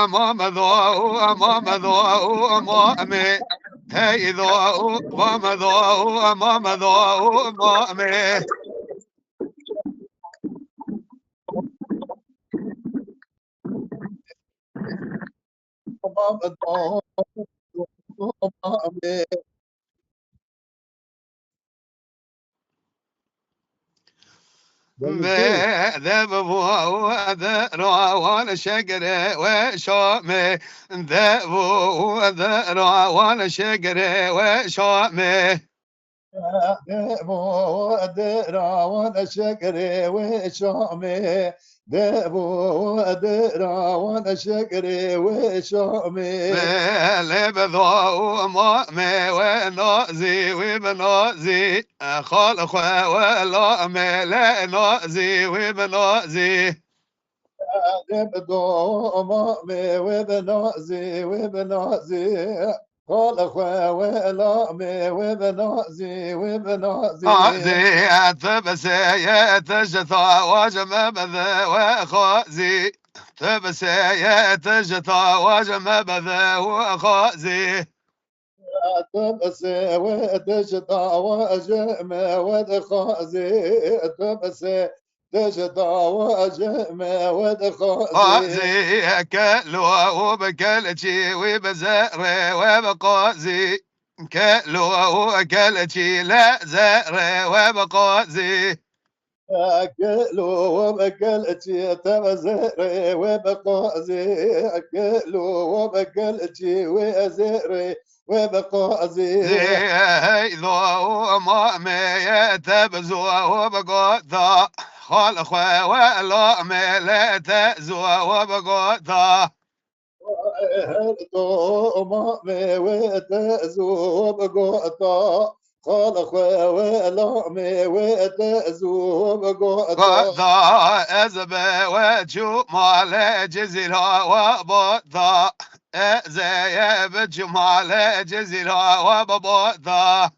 أمام ذو أمام ذو أمامي هي ذو أمام ذو أمام ذو أمامي ذهب وذرع وانا شقري وشامي ذهب وذرع وانا شقري وشامي دابو أدرى وأنا شقري وشامي دابو أدرى وأنا شقري وشامي لبذو مامي ونازي وبنازي خالق ولامي لا نازي وبنازي لبدو مامي وبنازي وبنازي قال أخوة ولامي وبنازي وبنازي عزي تبسي تجثى وجم بذا وخازي تبسي تجثى وجم بذا وخازي تبسي وتشطى وجم ودخازي تبسي تشطى وجم ودخازي خازي كلو وبكلتي وبزري وبقازي كلو وكلتي لا زري وبقازي أكلوا وبكلتي تمزري وبقازي أكلوا وبكلتي وأزري وبقازي ذو مامي تبزو وبقوتا خلق ولامي لا تزو وبقوتا هرتو مامي وتأزو وبقوتا خلق ولامي وتأزو وبقوتا قضى أزبي وجو مال جزيرة وبوتا زي بجمال جزيرة وبوتا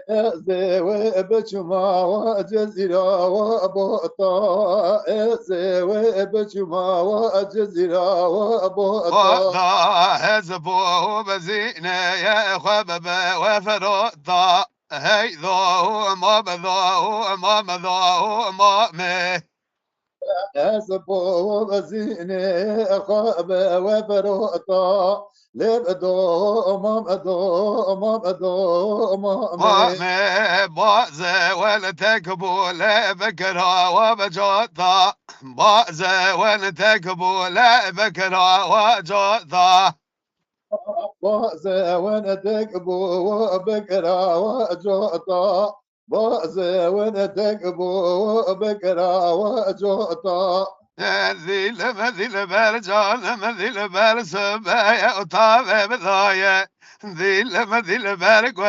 إزي وبجمع وجزيرة وبوطا إزي وبجمع وجزيرة وبوطا وضع حزبه بزينة يا خبب وفروضة هي ذو ما بذو ما بذو ما مي حسبه بزينة خاب وفروطا لبدو ممدو ممدو ما مامي مي بازة ولا تكبو لا بكرة وبجوطة بازة ولا تكبو لا بكرة وجوطة بازي ونتكبو وبكرة وجوطا بازي ونتكبو وبكرة وجوطا ذيل مذيل برجال مذيل برسبايا وطابع بضايا ذيل مذيل برق